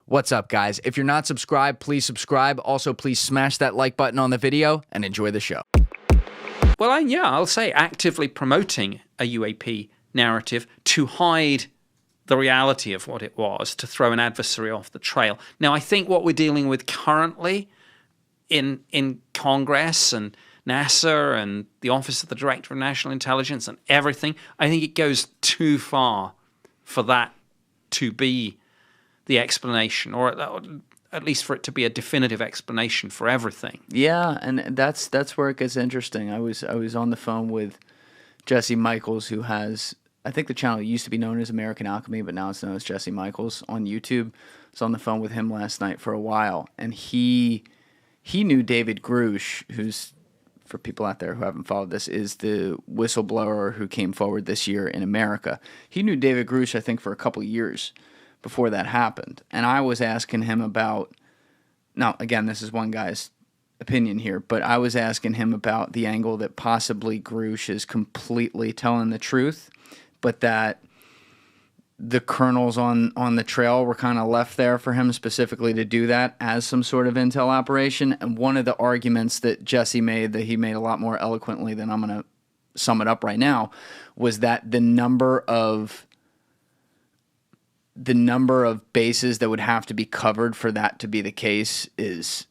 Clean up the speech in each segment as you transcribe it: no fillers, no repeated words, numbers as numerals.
What's up, guys? If you're not subscribed, please subscribe. Also, please smash that like button on the video and enjoy the show. Well, I'll say actively promoting a UAP narrative to hide the reality of what it was, to throw an adversary off the trail. Now, I think what we're dealing with currently in Congress and NASA and the Office of the Director of National Intelligence and everything, I think it goes too far for that to be the explanation, or at least for it to be a definitive explanation for everything. Yeah, and that's where it gets interesting. I was on the phone with Jesse Michaels, who has, I think the channel used to be known as American Alchemy, but now it's known as Jesse Michaels on YouTube. I was on the phone with him last night for a while, and he knew David Grusch, who's, for people out there who haven't followed this, is the whistleblower who came forward this year in America. He knew David Grusch, I think, for a couple of years before that happened. And I was asking him about, now, again, this is one guy's opinion here, but I was asking him about the angle that possibly Grusch is completely telling the truth, but that the kernels on the trail were kind of left there for him specifically to do that as some sort of intel operation. And one of the arguments that Jesse made, that he made a lot more eloquently than I'm going to sum it up right now, was that the number of bases that would have to be covered for that to be the case is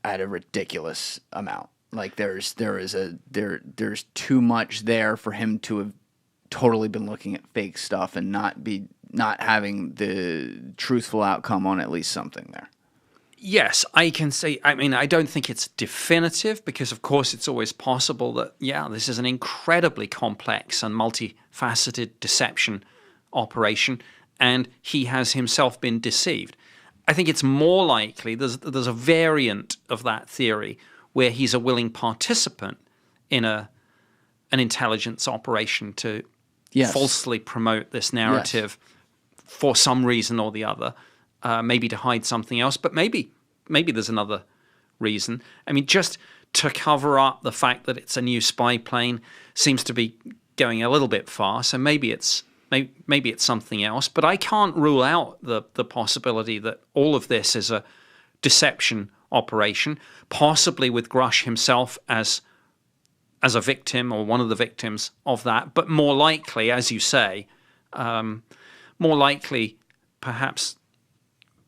at a ridiculous amount. Like there's too much there for him to have totally been looking at fake stuff and not having the truthful outcome on at least something there. Yes, I can say, I don't think it's definitive, because of course it's always possible that, this is an incredibly complex and multifaceted deception operation, and he has himself been deceived. I think it's more likely there's a variant of that theory where he's a willing participant in an intelligence operation to falsely promote this narrative for some reason or the other, maybe to hide something else, but maybe there's another reason. I mean, just to cover up the fact that it's a new spy plane seems to be going a little bit far, so maybe it's something else, but I can't rule out the possibility that all of this is a deception operation, possibly with Grusch himself as a victim or one of the victims of that, but more likely, as you say, perhaps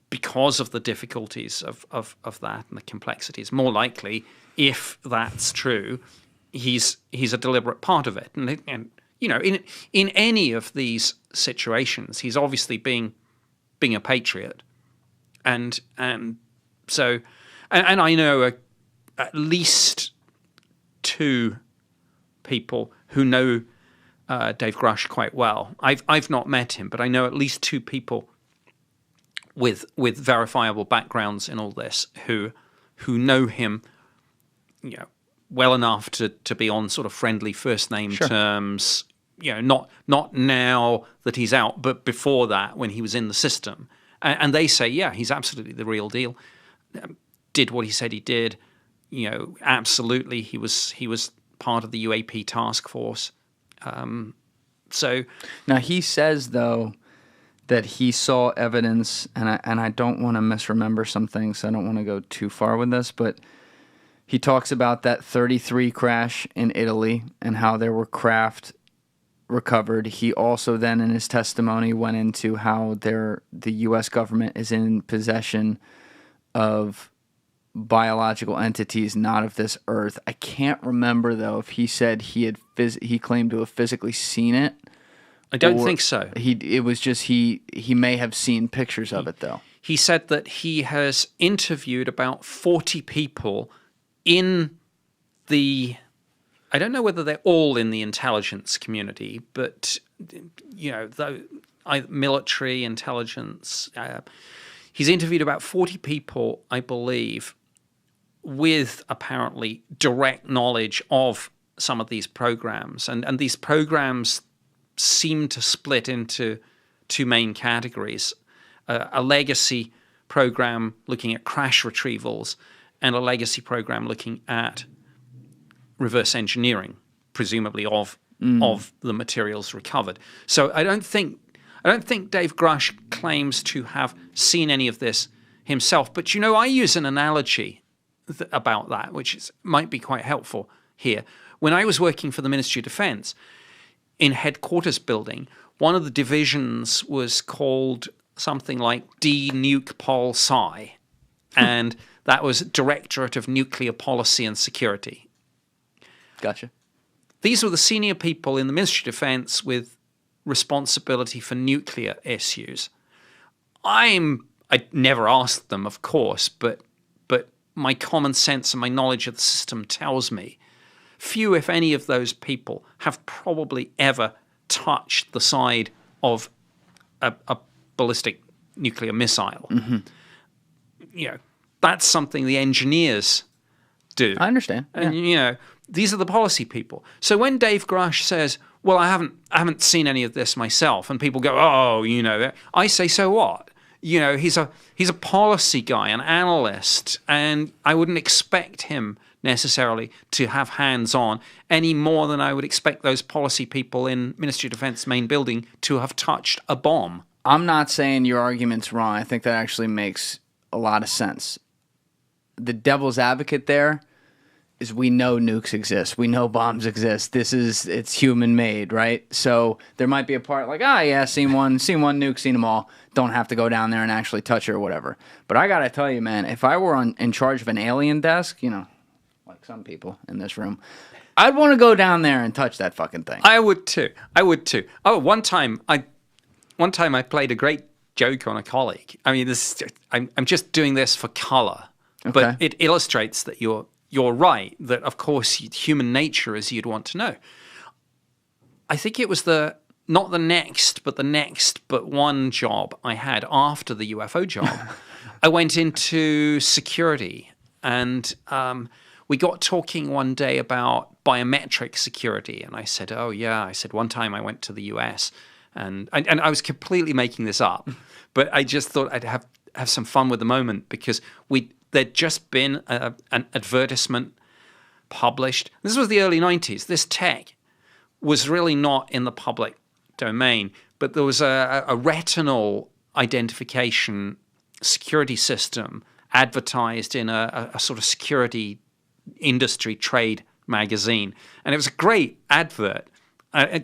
because of the difficulties of that and the complexities, more likely, if that's true, he's a deliberate part of it. And in any of these situations, he's obviously being a patriot, and so I know at least two people who know Dave Grusch quite well. I've not met him, but I know at least two people with verifiable backgrounds in all this who know him, well enough to be on sort of friendly first name terms. Not now that he's out, but before that, when he was in the system. And they say, he's absolutely the real deal. Did what he said he did. Absolutely, he was part of the UAP task force. So now he says, though, that he saw evidence, and I don't want to misremember some things. I don't want to go too far with this, but he talks about that 33 crash in Italy and how there were craft recovered. He also then, in his testimony, went into how the U.S. government is in possession of biological entities not of this earth. I can't remember, though, if he said he claimed to have physically seen it. I don't think so. It was just he may have seen pictures of it, though. He said that he has interviewed about 40 people in the, I don't know whether they're all in the intelligence community, but, military intelligence. He's interviewed about 40 people, I believe, with apparently direct knowledge of some of these programs. And these programs seem to split into two main categories. A legacy program looking at crash retrievals and a legacy program looking at reverse engineering, presumably of the materials recovered. So I don't think I don't think Dave Grusch claims to have seen any of this himself. But, I use an analogy about that, which might be quite helpful here. When I was working for the Ministry of Defense in headquarters building, one of the divisions was called something like D-Nuke Pol Sci, and that was Directorate of Nuclear Policy and Security. Gotcha. These were the senior people in the Ministry of Defense with responsibility for nuclear issues. I never asked them, of course, but my common sense and my knowledge of the system tells me few, if any, of those people have probably ever touched the side of a ballistic nuclear missile. Mm-hmm. That's something the engineers do. I understand. And these are the policy people. So when Dave Grusch says, "Well, I haven't seen any of this myself," and people go, "Oh, I say, so what?" He's a policy guy, an analyst, and I wouldn't expect him necessarily to have hands-on any more than I would expect those policy people in Ministry of Defense main building to have touched a bomb. I'm not saying your argument's wrong. I think that actually makes a lot of sense. The devil's advocate there is we know nukes exist. We know bombs exist. It's human made, right? So there might be a part like, yeah, seen one nuke, seen them all. Don't have to go down there and actually touch it or whatever. But I got to tell you, man, if I were in charge of an alien desk, like some people in this room, I'd want to go down there and touch that fucking thing. I would too. Oh, one time I played a great joke on a colleague. I mean, I'm just doing this for color, but it illustrates that you're right, that of course human nature is you'd want to know. I think it was not the next but one job I had after the UFO job. I went into security, and we got talking one day about biometric security, and I said, "Oh yeah," one time I went to the US, and I was completely making this up, but I just thought I'd have some fun with the moment because there'd just been an advertisement published. This was the early 90s. This tech was really not in the public domain, but there was a retinal identification security system advertised in a sort of security industry trade magazine. And it was a great advert. I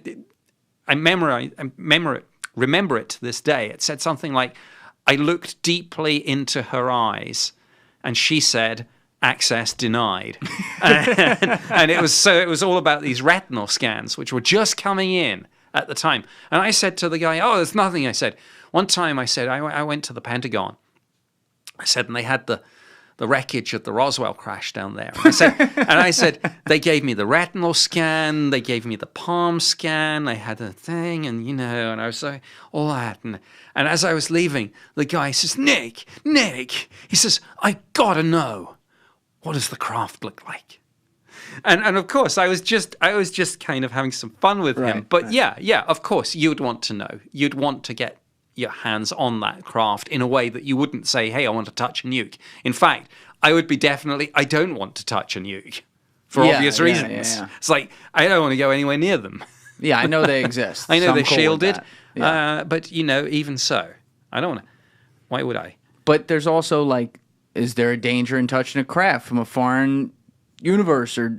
remember it to this day. It said something like, "I looked deeply into her eyes, and she said, 'Access denied.'" and it was all about these retinal scans, which were just coming in at the time. And I said to the guy, "Oh, there's nothing." I said, one time I went to the Pentagon. I said, and they had the wreckage of the Roswell crash down there. And I said, they gave me the retinal scan, they gave me the palm scan, I had a thing, and and I was like, all that. And as I was leaving, the guy says, Nick, he says, "I gotta know, what does the craft look like?" And of course, I was just kind of having some fun with him. But yeah, of course, you'd want to know. You'd want to get your hands on that craft in a way that you wouldn't say, "Hey, I want to touch a nuke." In fact, I would be definitely, I don't want to touch a nuke for obvious reasons. Yeah. It's like, I don't want to go anywhere near them. Yeah, I know they exist. I know so they're shielded, but even so, I don't want to. Why would I? But there's also like, is there a danger in touching a craft from a foreign universe or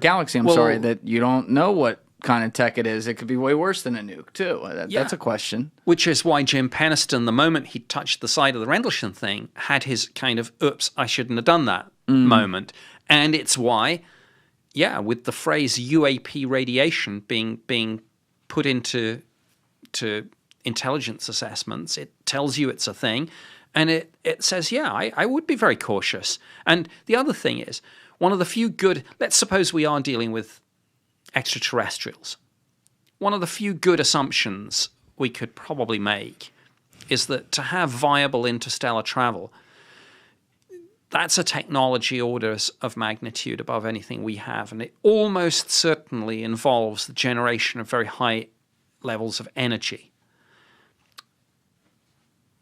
galaxy? Sorry, that you don't know what kind of tech it is. It could be way worse than a nuke too. That's a question. Which is why Jim Peniston, the moment he touched the side of the Rendlesham thing, had his kind of "oops, I shouldn't have done that" moment. And it's why, with the phrase UAP radiation being put into intelligence assessments, it tells you it's a thing, and it says, I would be very cautious. And the other thing is, one of the few good, let's suppose we are dealing with extraterrestrials. One of the few good assumptions we could probably make is that to have viable interstellar travel, that's a technology orders of magnitude above anything we have, and it almost certainly involves the generation of very high levels of energy.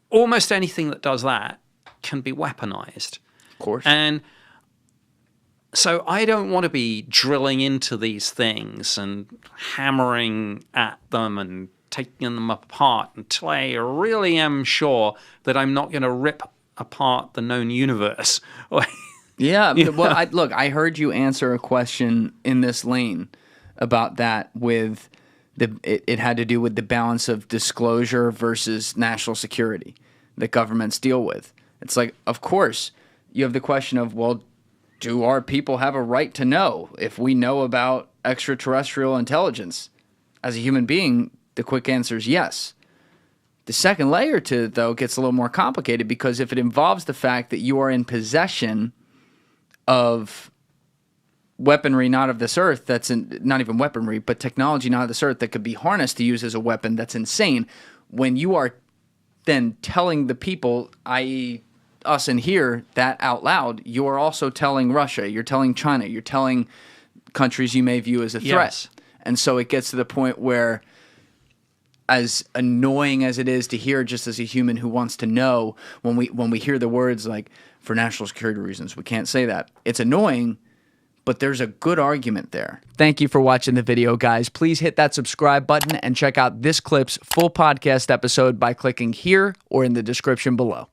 Almost anything that does that can be weaponized. Of course. And so I don't want to be drilling into these things and hammering at them and taking them apart until I really am sure that I'm not going to rip apart the known universe. Yeah, well, I heard you answer a question in this lane about that with it had to do with the balance of disclosure versus national security that governments deal with. It's like, of course, you have the question of, well, do our people have a right to know if we know about extraterrestrial intelligence? As a human being, the quick answer is yes. The second layer to it, though, gets a little more complicated, because if it involves the fact that you are in possession of weaponry not of this earth, not even weaponry, but technology not of this earth that could be harnessed to use as a weapon, that's insane. When you are then telling the people, i.e. us in here, that out loud, you're also telling Russia, you're telling China, you're telling countries you may view as a threat. Yes. And so it gets to the point where, as annoying as it is to hear just as a human who wants to know, when we hear the words like, for national security reasons, we can't say that. It's annoying, but there's a good argument there. Thank you for watching the video, guys. Please hit that subscribe button and check out this clip's full podcast episode by clicking here or in the description below.